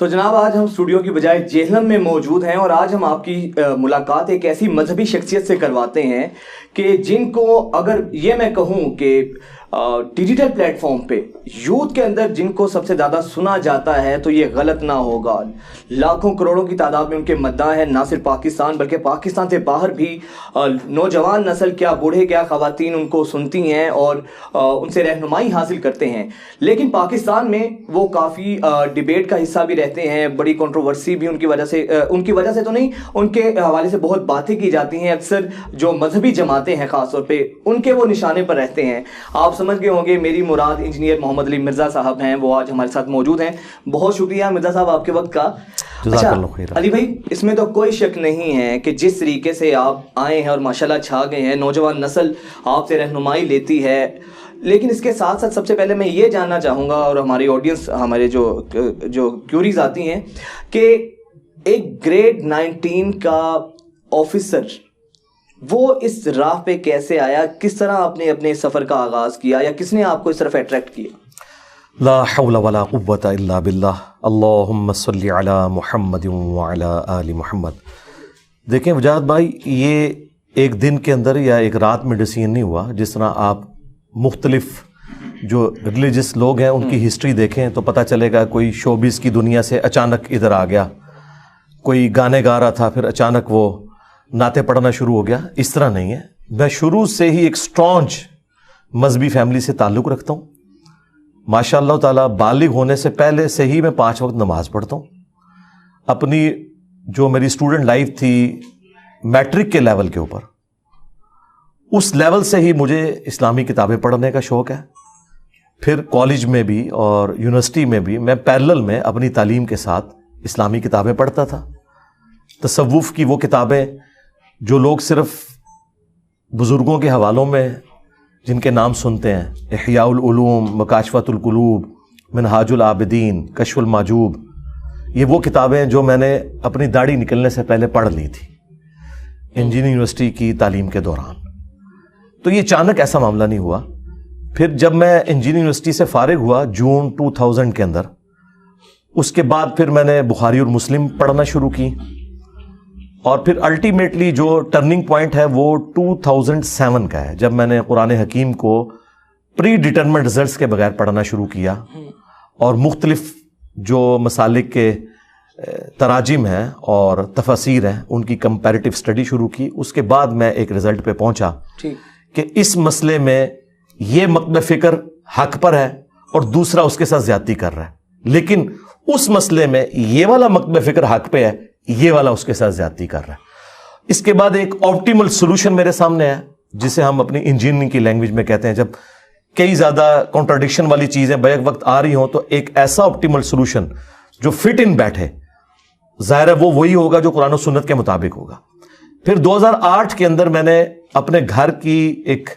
تو جناب آج ہم اسٹوڈیو کی بجائے جہلم میں موجود ہیں اور آج ہم آپ کی ملاقات ایک ایسی مذہبی شخصیت سے کرواتے ہیں کہ جن کو اگر یہ میں کہوں کہ ڈیجیٹل پلیٹ فارم پہ یوتھ کے اندر جن کو سب سے زیادہ سنا جاتا ہے تو یہ غلط نہ ہوگا. لاکھوں کروڑوں کی تعداد میں ان کے مداح ہیں, نہ صرف پاکستان بلکہ پاکستان سے باہر بھی نوجوان نسل کیا بوڑھے کیا خواتین ان کو سنتی ہیں اور ان سے رہنمائی حاصل کرتے ہیں. لیکن پاکستان میں وہ کافی ڈیبیٹ کا حصہ بھی رہتے ہیں, بڑی کنٹروورسی بھی ان کی وجہ سے تو نہیں, ان کے حوالے سے بہت باتیں کی جاتی ہیں. اکثر جو مذہبی جماعتیں ہیں خاص طور پہ ان کے وہ نشانے پر رہتے ہیں. آپ سمجھ گئے ہوں گے میری مراد انجینئر محمد علی مرزا صاحب ہیں, وہ آج ہمارے ساتھ موجود ہیں. بہت شکریہ مرزا صاحب آپ کے وقت کا. اچھا علی بھائی, اس میں تو کوئی شک نہیں ہے کہ جس طریقے سے آپ آئے ہیں اور ماشاءاللہ چھا گئے ہیں, نوجوان نسل آپ سے رہنمائی لیتی ہے, لیکن اس کے ساتھ ساتھ سب سے پہلے میں یہ جاننا چاہوں گا اور ہماری آڈینس ہمارے جو کیوریز آتی ہیں کہ ایک گریڈ 19 کا آفیسر وہ اس راہ پہ کیسے آیا, کس طرح آپ نے اپنے سفر کا آغاز کیا یا کس نے آپ کو اس طرف اٹریکٹ کیا؟ لا حول ولا قوة الا باللہ. اللہم صلی علی محمد وعلی آل محمد. دیکھیں وجاہت بھائی, یہ ایک دن کے اندر یا ایک رات میں ڈیسیژن نہیں ہوا. جس طرح آپ مختلف جو ریلیجس لوگ ہیں ان کی ہسٹری دیکھیں تو پتہ چلے گا کوئی شوبز کی دنیا سے اچانک ادھر آ گیا, کوئی گانے گا رہا تھا پھر اچانک وہ نعتیں پڑھنا شروع ہو گیا. اس طرح نہیں ہے. میں شروع سے ہی ایک اسٹرانچ مذہبی فیملی سے تعلق رکھتا ہوں. ماشاء اللہ تعالیٰ بالغ ہونے سے پہلے سے ہی میں 5 وقت نماز پڑھتا ہوں. اپنی جو میری اسٹوڈنٹ لائف تھی میٹرک کے لیول کے اوپر, اس لیول سے ہی مجھے اسلامی کتابیں پڑھنے کا شوق ہے. پھر کالج میں بھی اور یونیورسٹی میں بھی میں پیرلل میں اپنی تعلیم کے ساتھ اسلامی کتابیں پڑھتا تھا. تصوف کی وہ کتابیں جو لوگ صرف بزرگوں کے حوالوں میں جن کے نام سنتے ہیں, احیاء العلوم, مکاشفۃ القلوب, منہاج العابدین, کشف المحجوب, یہ وہ کتابیں جو میں نے اپنی داڑھی نکلنے سے پہلے پڑھ لی تھی انجینئرنگ یونیورسٹی کی تعلیم کے دوران. تو یہ اچانک ایسا معاملہ نہیں ہوا. پھر جب میں انجینئرنگ یونیورسٹی سے فارغ ہوا جون 2000 کے اندر, اس کے بعد پھر میں نے بخاری اور مسلم پڑھنا شروع کی, اور پھر الٹیمیٹلی جو ٹرننگ پوائنٹ ہے وہ 2007 کا ہے جب میں نے قرآن حکیم کو پری ڈیٹرمنٹ رزلٹس کے بغیر پڑھنا شروع کیا اور مختلف جو مسالک کے تراجم ہیں اور تفاسیر ہیں ان کی کمپیریٹیو اسٹڈی شروع کی. اس کے بعد میں ایک رزلٹ پہ پہنچا کہ اس مسئلے میں یہ مکتب فکر حق پر ہے اور دوسرا اس کے ساتھ زیادتی کر رہا ہے, لیکن اس مسئلے میں یہ والا مکتب فکر حق پہ ہے, یہ والا اس کے ساتھ زیادتی کر رہا ہے. اس کے بعد ایک آپٹیمل سولوشن میرے سامنے ہے جسے ہم اپنی انجینئرنگ کی لینگویج میں کہتے ہیں, جب کئی زیادہ کانٹراڈکشن والی چیزیں بیک وقت آ رہی ہوں تو ایک ایسا آپٹیمل سولوشن جو فٹ ان بیٹھے, ظاہر ہے وہ وہی ہوگا جو قرآن و سنت کے مطابق ہوگا. پھر 2008 کے اندر میں نے اپنے گھر کی ایک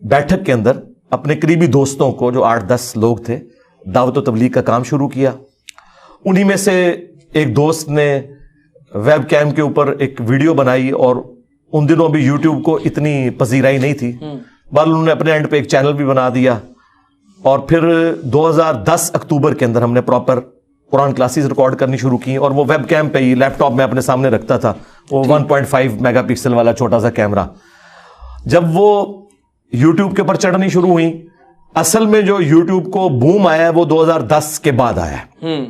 بیٹھک کے اندر اپنے قریبی دوستوں کو جو 8-10 لوگ تھے دعوت و تبلیغ کا کام شروع کیا. انہی میں سے ایک دوست نے ویب کیم کے اوپر ایک ویڈیو بنائی, اور ان دنوں بھی یوٹیوب کو اتنی پذیرائی نہیں تھی, بال انہوں نے اپنے اینڈ پہ ایک چینل بھی بنا دیا. اور پھر 2010 اکتوبر کے اندر ہم نے پراپر قرآن کلاسز ریکارڈ کرنی شروع کی, اور وہ ویب کیم پہ ہی لیپ ٹاپ میں اپنے سامنے رکھتا تھا, وہ 1.5 میگا پکسل والا چھوٹا سا کیمرہ. جب وہ یوٹیوب کے اوپر چڑھنی شروع ہوئی, اصل میں جو یوٹیوب کو بوم آیا ہے وہ 2010 کے بعد آیا ہے.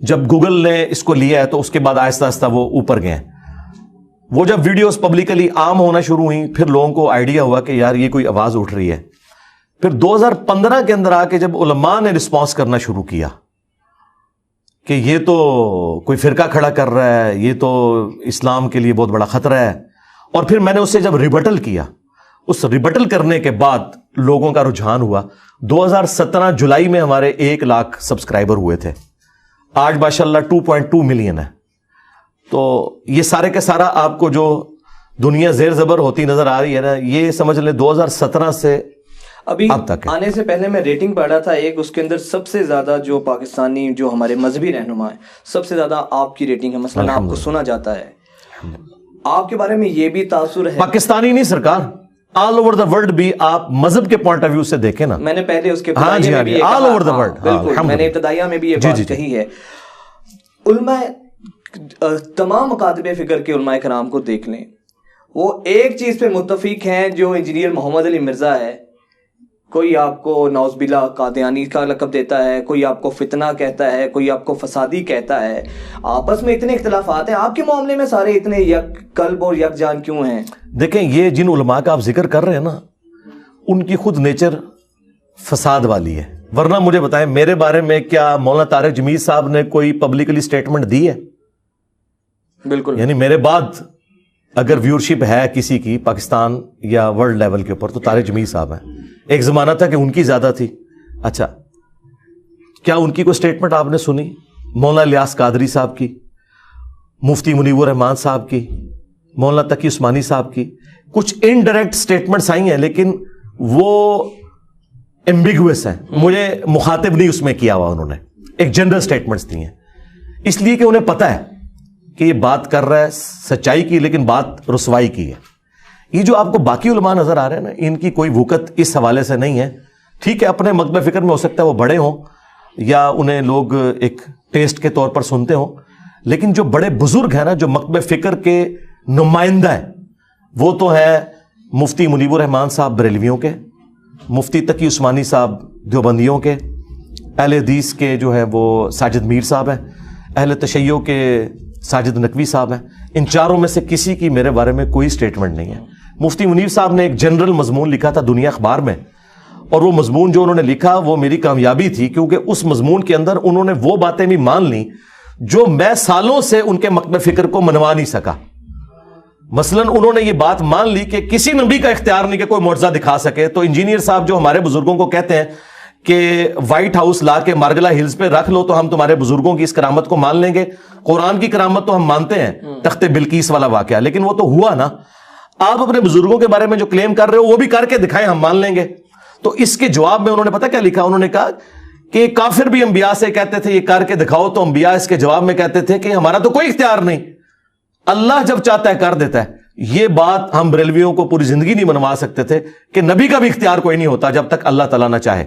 جب گوگل نے اس کو لیا ہے تو اس کے بعد آہستہ آہستہ وہ اوپر گئے. وہ جب ویڈیوز پبلکلی عام ہونا شروع ہوئیں پھر لوگوں کو آئیڈیا ہوا کہ یار یہ کوئی آواز اٹھ رہی ہے. پھر 2015 کے اندر آ کے جب علماء نے رسپانس کرنا شروع کیا کہ یہ تو کوئی فرقہ کھڑا کر رہا ہے, یہ تو اسلام کے لیے بہت بڑا خطرہ ہے, اور پھر میں نے اس سے جب ریبٹل کیا, اس ریبٹل کرنے کے بعد لوگوں کا رجحان ہوا. 2017 جولائی میں ہمارے 1 لاکھ سبسکرائبر ہوئے تھے, آج ماشاءاللہ 2.2 ملین ہے. تو یہ سارے کا سارا آپ کو جو دنیا زیر زبر ہوتی نظر آ رہی ہے نا, یہ سمجھ لیں 2017 سے ابھی آنے سے پہلے میں ریٹنگ پڑھ رہا تھا ایک, اس کے اندر سب سے زیادہ جو پاکستانی جو ہمارے مذہبی رہنما ہیں سب سے زیادہ آپ کی ریٹنگ ہے, مثلا آپ کو سنا جاتا ہے. آپ کے بارے میں یہ بھی تاثر ہے, پاکستانی نہیں سرکار, آل اوور دا ورلڈ بھی آپ مذہب کے پوائنٹ آف ویو سے دیکھیں نا. میں نے پہلے اس کے آل اوور دا ورلڈ بالکل میں نے ابتدائیہ میں بھی یہ بات کہی ہے. علماء تمام مکاتب فکر کے علماء کرام کو دیکھ لیں، وہ ایک چیز پہ متفق ہیں جو انجینئر محمد علی مرزا ہے. کوئی آپ کو نعوذ باللہ قادیانی کا لقب دیتا ہے، کوئی آپ کو فتنہ کہتا ہے، کوئی آپ کو فسادی کہتا ہے. آپس میں اتنے اختلافات ہیں، آپ کے معاملے میں سارے اتنے یک قلب اور یک جان کیوں ہیں؟ دیکھیں یہ جن علماء کا آپ ذکر کر رہے ہیں نا، ان کی خود نیچر فساد والی ہے. ورنہ مجھے بتائیں میرے بارے میں کیا مولانا طارق جمیل صاحب نے کوئی پبلکلی سٹیٹمنٹ دی ہے؟ بالکل. یعنی میرے بعد اگر ویورشپ ہے کسی کی پاکستان یا ورلڈ لیول کے اوپر تو طارق جمیل صاحب ہیں. ایک زمانہ تھا کہ ان کی زیادہ تھی. اچھا کیا ان کی کوئی سٹیٹمنٹ آپ نے سنی؟ مولانا الیاس قادری صاحب کی، مفتی منیب الرحمان صاحب کی، مولانا تقی عثمانی صاحب کی کچھ انڈائریکٹ سٹیٹمنٹس آئی ہیں، لیکن وہ ایمبیگوس ہیں. مجھے مخاطب نہیں اس میں کیا ہوا، انہوں نے ایک جنرل سٹیٹمنٹس دی ہیں، اس لیے کہ انہیں پتہ ہے کہ یہ بات کر رہا ہے سچائی کی، لیکن بات رسوائی کی ہے. یہ جو آپ کو باقی علماء نظر آ رہے ہیں نا، ان کی کوئی وقت اس حوالے سے نہیں ہے. ٹھیک ہے اپنے مکتب فکر میں ہو سکتا ہے وہ بڑے ہوں یا انہیں لوگ ایک ٹیسٹ کے طور پر سنتے ہوں، لیکن جو بڑے بزرگ ہیں نا، جو مکتب فکر کے نمائندہ ہیں، وہ تو ہیں مفتی منیب الرحمان صاحب بریلویوں کے، مفتی تقی عثمانی صاحب دیوبندیوں کے، اہل حدیث کے جو ہے وہ ساجد میر صاحب ہیں، اہل تشیع کے ساجد نقوی صاحب ہیں. ان چاروں میں سے کسی کی میرے بارے میں کوئی سٹیٹمنٹ نہیں ہے. مفتی منیر صاحب نے ایک جنرل مضمون لکھا تھا دنیا اخبار میں، اور وہ مضمون جو انہوں نے لکھا وہ میری کامیابی تھی، کیونکہ اس مضمون کے اندر انہوں نے وہ باتیں بھی مان لیں جو میں سالوں سے ان کے مکتب فکر کو منوا نہیں سکا. مثلا انہوں نے یہ بات مان لی کہ کسی نبی کا اختیار نہیں کہ کوئی معجزہ دکھا سکے. تو انجینئر صاحب جو ہمارے بزرگوں کو کہتے ہیں کہ وائٹ ہاؤس لا کے مارگلا ہلز پہ رکھ لو تو ہم تمہارے بزرگوں کی اس کرامت کو مان لیں گے. قرآن کی کرامت تو ہم مانتے ہیں، تخت بلقیس والا واقعہ، لیکن وہ تو ہوا نا. آپ اپنے بزرگوں کے بارے میں جو کلیم کر رہے ہو وہ بھی کر کے دکھائیں، ہم مان لیں گے. تو اس کے جواب میں انہوں نے پتہ کیا لکھا؟ انہوں نے کہا کہ کافر بھی انبیاء سے کہتے تھے یہ کر کے دکھاؤ، تو انبیاء اس کے جواب میں کہتے تھے کہ ہمارا تو کوئی اختیار نہیں، اللہ جب چاہتا ہے کر دیتا ہے. یہ بات ہم بریلویوں کو پوری زندگی نہیں منوا سکتے تھے کہ نبی کا بھی اختیار کوئی نہیں ہوتا جب تک اللہ تعالیٰ نہ چاہے.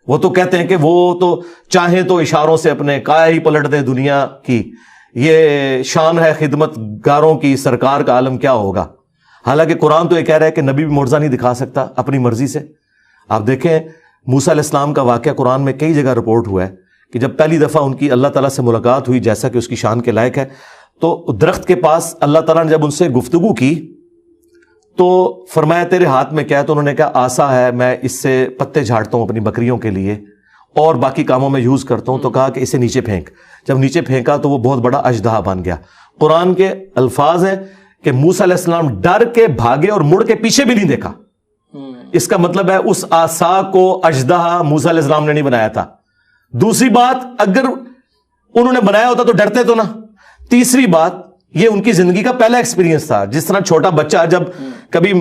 وہ تو کہتے ہیں کہ وہ تو چاہیں تو اشاروں سے اپنے کایا ہی پلٹ دے دنیا کی، یہ شان ہے خدمت گاروں کی، سرکار کا عالم کیا ہوگا. حالانکہ قرآن تو یہ کہہ رہا ہے کہ نبی بھی معجزہ نہیں دکھا سکتا اپنی مرضی سے. آپ دیکھیں موسیٰ علیہ السلام کا واقعہ قرآن میں کئی جگہ رپورٹ ہوا ہے کہ جب پہلی دفعہ ان کی اللہ تعالیٰ سے ملاقات ہوئی، جیسا کہ اس کی شان کے لائق ہے، تو درخت کے پاس اللہ تعالیٰ نے جب ان سے گفتگو کی تو فرمایا تیرے ہاتھ میں کیا ہے؟ تو انہوں نے کہا آسا ہے، میں اس سے پتے جھاڑتا ہوں اپنی بکریوں کے لیے اور باقی کاموں میں یوز کرتا ہوں. تو کہا کہ اسے نیچے پھینک. جب نیچے پھینکا تو وہ بہت بڑا اژدہا بن گیا. قرآن کے الفاظ ہیں کہ موسیٰ علیہ السلام ڈر کے بھاگے اور مڑ کے پیچھے بھی نہیں دیکھا. اس کا مطلب ہے اس آسا کو اژدہا موسیٰ علیہ السلام نے نہیں بنایا تھا. دوسری بات، اگر انہوں نے بنایا ہوتا تو ڈرتے تو نا. تیسری بات، یہ ان کی زندگی کا پہلا ایکسپیرینس تھا. جس طرح چھوٹا بچہ جب کبھی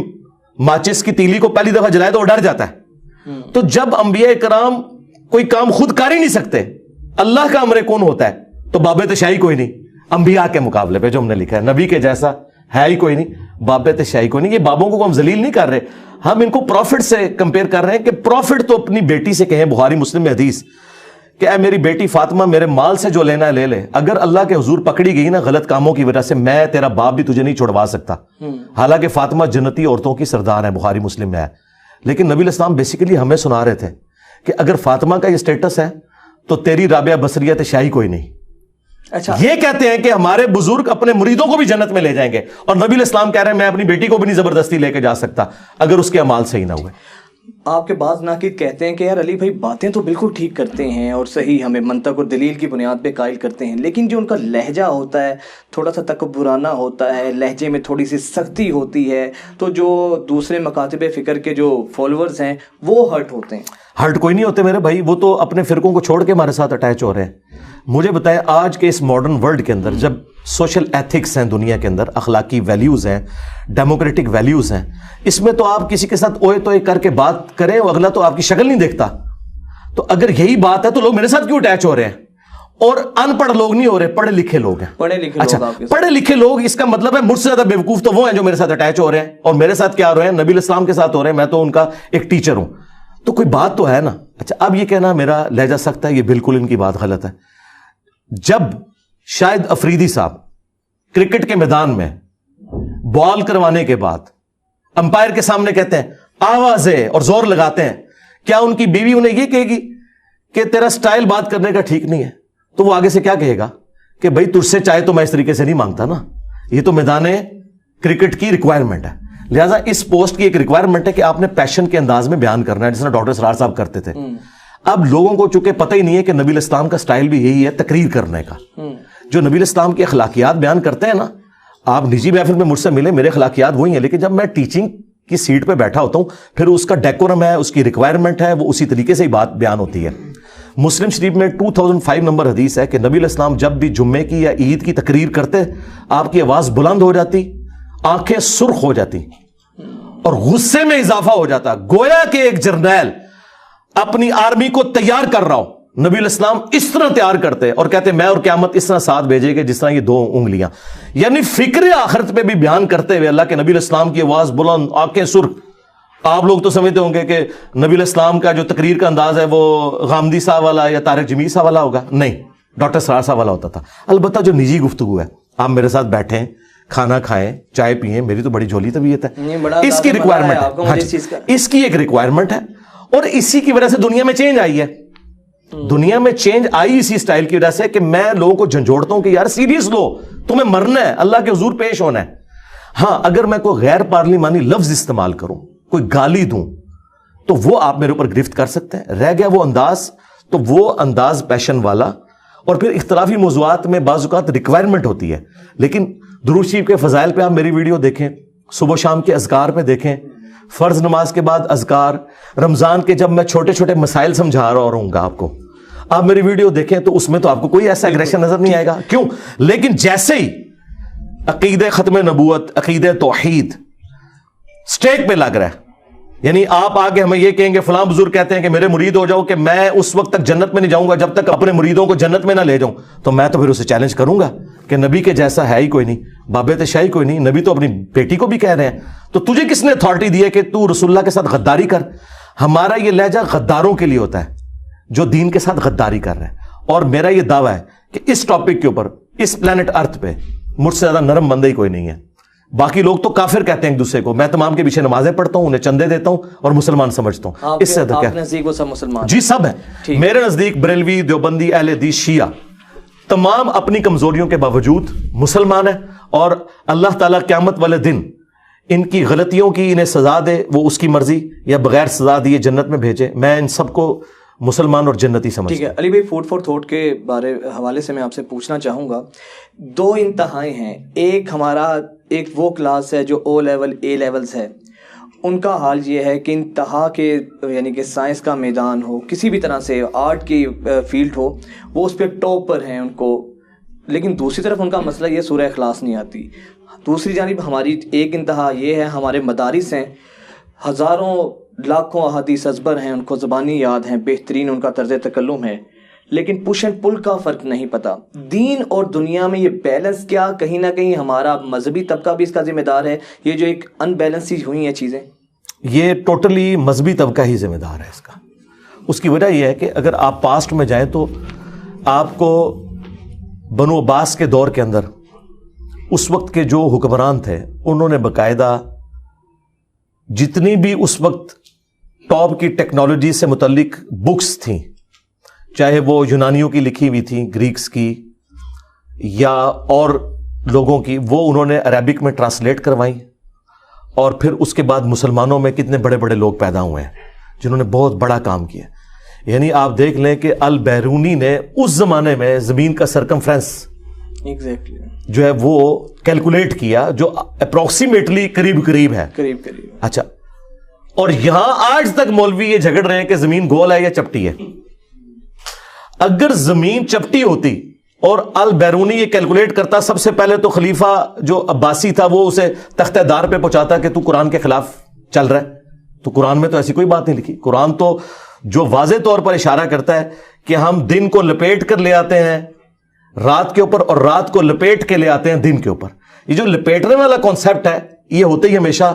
ماچس کی تیلی کو پہلی دفعہ جلائے تو وہ ڈر جاتا ہے. تو جب انبیاء کرام کوئی کام خود کر ہی نہیں سکتے، اللہ کا امر کون ہوتا ہے، تو باب تشائی کوئی نہیں. انبیاء کے مقابلے پہ جو ہم نے لکھا ہے نبی کے جیسا ہے ہی کوئی نہیں، باب تشائی کوئی نہیں. یہ بابوں کو ہم ذلیل نہیں کر رہے، ہم ان کو پروفٹ سے کمپیئر کر رہے ہیں کہ پروفٹ تو اپنی بیٹی سے کہیں بخاری مسلم میں حدیث کہ اے میری بیٹی فاطمہ میرے مال سے جو لینا ہے لے لے، اگر اللہ کے حضور پکڑی گئی نا غلط کاموں کی وجہ سے، میں تیرا باپ بھی تجھے نہیں چھڑوا سکتا. حالانکہ فاطمہ جنتی عورتوں کی سردار ہے، بخاری مسلم میں ہے. لیکن نبی علیہ السلام بیسیکلی ہمیں سنا رہے تھے کہ اگر فاطمہ کا یہ سٹیٹس ہے تو تیری رابعہ بصریہ شاہی کوئی نہیں. اچھا، یہ کہتے ہیں کہ ہمارے بزرگ اپنے مریدوں کو بھی جنت میں لے جائیں گے، اور نبی علیہ السلام کہہ رہے ہیں میں اپنی بیٹی کو بھی نہیں زبردستی لے کے جا سکتا اگر اس کے اعمال صحیح نہ ہوئے. آپ کے بعض ناقد کہتے ہیں کہ یار علی بھائی باتیں تو بالکل ٹھیک کرتے ہیں اور صحیح ہمیں منطق اور دلیل کی بنیاد پہ قائل کرتے ہیں، لیکن جو ان کا لہجہ ہوتا ہے تھوڑا سا تکبرانہ ہوتا ہے، لہجے میں تھوڑی سی سختی ہوتی ہے، تو جو دوسرے مکاتب فکر کے جو فالوورز ہیں وہ ہرٹ ہوتے ہیں. ہرٹ کوئی نہیں ہوتے میرے بھائی، وہ تو اپنے فرقوں کو چھوڑ کے ہمارے ساتھ اٹیچ ہو رہے ہیں. مجھے بتائیں آج کے اس ماڈرن ورلڈ کے اندر جب سوشل ایتھکس ہیں دنیا کے اندر، اخلاقی ویلیوز ہیں، ڈیموکریٹک ویلیوز ہیں، اس میں تو آپ کسی کے ساتھ اوئے توئے کر کے بات کریں اگلا تو آپ کی شکل نہیں دیکھتا. تو اگر یہی بات ہے تو لوگ میرے ساتھ کیوں اٹیچ ہو رہے ہیں؟ اور ان پڑھ لوگ نہیں ہو رہے، پڑھے لکھے لوگ ہیں. اچھا، پڑھے لکھے لوگ، اس کا مطلب ہے مجھ سے زیادہ بیوقوف تو وہ ہیں جو میرے ساتھ اٹیچ ہو رہے ہیں. اور میرے ساتھ کیا ہو رہے ہیں؟ نبی علیہ السلام کے ساتھ ہو رہے ہیں، میں تو ان کا ایک ٹیچر ہوں. تو کوئی بات تو ہے نا. اچھا، اب یہ کہنا میرا لہجہ سخت ہے، یہ بالکل ان کی بات غلط ہے. جب شاہد افریدی صاحب کرکٹ کے میدان میں بال کروانے کے بعد امپائر کے سامنے کہتے ہیں آواز ہے اور زور لگاتے ہیں, کیا ان کی بیوی انہیں یہ کہے گی کہ تیرا سٹائل بات کرنے کا ٹھیک نہیں ہے؟ تو وہ آگے سے کیا کہے گا کہ بھائی تجھ سے چاہے تو میں اس طریقے سے نہیں مانگتا نا, یہ تو میدان کرکٹ کی ریکوائرمنٹ ہے. لہٰذا اس پوسٹ کی ایک ریکوائرمنٹ ہے کہ آپ نے پیشن کے انداز میں بیان کرنا ہے, جس طرح ڈاکٹر سرار صاحب کرتے تھے. اب لوگوں کو چونکہ پتہ ہی نہیں ہے کہ نبی الاسلام کا سٹائل بھی یہی ہے, تقریر کرنے کا. جو نبی الاسلام کی اخلاقیات بیان کرتے ہیں نا, آپ نجی محفل میں مجھ سے ملے, میرے اخلاقیات وہی ہیں, لیکن جب میں ٹیچنگ کی سیٹ پہ بیٹھا ہوتا ہوں پھر اس کا ڈیکورم ہے, اس کی ریکوائرمنٹ ہے, وہ اسی طریقے سے ہی بات بیان ہوتی ہے. مسلم شریف میں 2005 نمبر حدیث ہے کہ نبی الاسلام جب بھی جمعے کی یا عید کی تقریر کرتے آپ کی آواز بلند ہو جاتی, آنکھیں سرخ ہو جاتی اور غصے میں اضافہ ہو جاتا, گویا کہ ایک جرنیل اپنی آرمی کو تیار کر رہا ہو. نبی الاسلام اس طرح تیار کرتے اور کہتے میں اور قیامت اس طرح ساتھ بھیجے گے جس طرح یہ 2 انگلیاں. یعنی فکر آخرت پہ بھی بیان کرتے ہوئے اللہ کے نبی الاسلام کی آواز بلند, آنکھیں سرخ. آپ لوگ تو سمجھتے ہوں گے کہ نبی الاسلام کا جو تقریر کا انداز ہے وہ غامدی صاحب والا یا طارق جمیل صاحب والا ہوگا, نہیں, ڈاکٹر سرار صاحب والا ہوتا تھا. البتہ جو نجی گفتگو ہے, آپ میرے ساتھ بیٹھیں, کھانا کھائیں, چائے پیئیں, میری تو بڑی جھولی طبیعت ہے, اس کی ریکوائرمنٹ ہے, اس کی ایک ریکوائرمنٹ ہے, اور اسی کی وجہ سے دنیا میں چینج آئی ہے. دنیا میں چینج آئی اسی سٹائل کی وجہ سے کہ میں لوگوں کو جھنجھوڑتا ہوں کہ یار سیریس لو, تمہیں مرنا ہے, اللہ کے حضور پیش ہونا ہے. ہاں اگر میں کوئی غیر پارلیمانی لفظ استعمال کروں, کوئی گالی دوں, تو وہ آپ میرے اوپر گرفت کر سکتے ہیں. رہ گیا وہ انداز, تو وہ انداز پیشن والا. اور پھر اختلافی موضوعات میں بعض اوقات ریکوائرمنٹ ہوتی ہے, لیکن درود شریف کے فضائل پہ آپ میری ویڈیو دیکھیں, صبح شام کے اذکار میں دیکھیں, فرض نماز کے بعد اذکار, رمضان کے جب میں چھوٹے چھوٹے مسائل سمجھا رہا ہوں گا آپ کو, آپ میری ویڈیو دیکھیں تو اس میں تو آپ کو کوئی ایسا ایگریشن نظر نہیں آئے گا. کیوں؟ لیکن جیسے ہی عقیدہ ختم نبوت, عقیدہ توحید سٹیک پہ لگ رہا ہے, یعنی آپ آگے ہمیں یہ کہیں گے فلاں بزرگ کہتے ہیں کہ میرے مرید ہو جاؤ, کہ میں اس وقت تک جنت میں نہیں جاؤں گا جب تک اپنے مریدوں کو جنت میں نہ لے جاؤں, تو میں تو پھر اسے چیلنج کروں گا کہ نبی کے جیسا ہے ہی کوئی نہیں, بابے شاہی کوئی نہیں, نبی تو اپنی بیٹی کو بھی کہہ رہے ہیں, تو تجھے کس نے اتھارٹی دی ہے کہ تو رسول اللہ کے ساتھ غداری کر؟ ہمارا یہ لہجہ غداروں کے لیے ہوتا ہے جو دین کے ساتھ غداری کر رہے ہیں. اور میرا یہ دعویٰ ہے کہ اس ٹاپک کے اوپر اس پلانٹ ارتھ پہ مجھ سے زیادہ نرم بندہ ہی کوئی نہیں ہے. باقی لوگ تو کافر کہتے ہیں ایک دوسرے کو, میں تمام کے پیچھے نمازیں پڑھتا ہوں, انہیں چندے دیتا ہوں اور مسلمان سمجھتا ہوں. اس سے آپ نزدیک وہ سب مسلمان؟ جی سب ہیں میرے نزدیک. بریلوی, دیوبندی, اہل حدیث, شیعہ, تمام اپنی کمزوریوں کے باوجود مسلمان ہیں, اور اللہ تعالیٰ قیامت والے دن ان کی غلطیوں کی انہیں سزا دے, وہ اس کی مرضی, یا بغیر سزا دیے جنت میں بھیجے. میں ان سب کو مسلمان اور جنتی سمجھتا ہوں. ٹھیک ہے علی بھائی, فوڈ فار تھاٹ کے حوالے سے میں آپ سے پوچھنا چاہوں گا, 2 انتہائیں ہیں. ایک وہ کلاس ہے جو او لیول اے لیولز ہے, ان کا حال یہ ہے کہ انتہا کے یعنی کہ سائنس کا میدان ہو, کسی بھی طرح سے آرٹ کی فیلڈ ہو, وہ اس پہ ٹاپ پر ہیں ان کو. لیکن دوسری طرف ان کا مسئلہ یہ سورہ اخلاص نہیں آتی. دوسری جانب ہماری ایک انتہا یہ ہے, ہمارے مدارس ہیں, ہزاروں لاکھوں احادیث ازبر ہیں, ان کو زبانی یاد ہیں, بہترین ان کا طرز تکلم ہے, لیکن پش اینڈ پل کا فرق نہیں پتا. دین اور دنیا میں یہ بیلنس کیا کہیں نہ کہیں ہمارا مذہبی طبقہ بھی اس کا ذمہ دار ہے؟ یہ جو ایک ان بیلنس سی ہوئی ہیں چیزیں, یہ ٹوٹلی مذہبی طبقہ ہی ذمہ دار ہے اس کا. اس کی وجہ یہ ہے کہ اگر آپ پاسٹ میں جائیں تو آپ کو بنو عباس کے دور کے اندر اس وقت کے جو حکمران تھے انہوں نے باقاعدہ جتنی بھی اس وقت ٹاپ کی ٹیکنالوجی سے متعلق بکس تھیں, چاہے وہ یونانیوں کی لکھی ہوئی تھیں, گریکس کی یا اور لوگوں کی, وہ انہوں نے عربک میں ٹرانسلیٹ کروائیں. اور پھر اس کے بعد مسلمانوں میں کتنے بڑے بڑے لوگ پیدا ہوئے ہیں جنہوں نے بہت بڑا کام کیا. یعنی آپ دیکھ لیں کہ البیرونی نے اس زمانے میں زمین کا سرکمفرنس جو ہے وہ کیلکولیٹ کیا, جو اپروکسیمیٹلی قریب ہے. اچھا, اور یہاں آج تک مولوی یہ جھگڑ رہے ہیں کہ زمین گول ہے یا چپٹی ہے. اگر زمین چپٹی ہوتی اور البیرونی یہ کیلکولیٹ کرتا, سب سے پہلے تو خلیفہ جو عباسی تھا وہ اسے تختہ دار پہ پہنچاتا کہ تو قرآن کے خلاف چل رہا ہے. تو قرآن میں تو ایسی کوئی بات نہیں لکھی. قرآن تو جو واضح طور پر اشارہ کرتا ہے کہ ہم دن کو لپیٹ کر لے آتے ہیں رات کے اوپر, اور رات کو لپیٹ کے لے آتے ہیں دن کے اوپر. یہ جو لپیٹنے والا کانسیپٹ ہے یہ ہوتا ہی ہمیشہ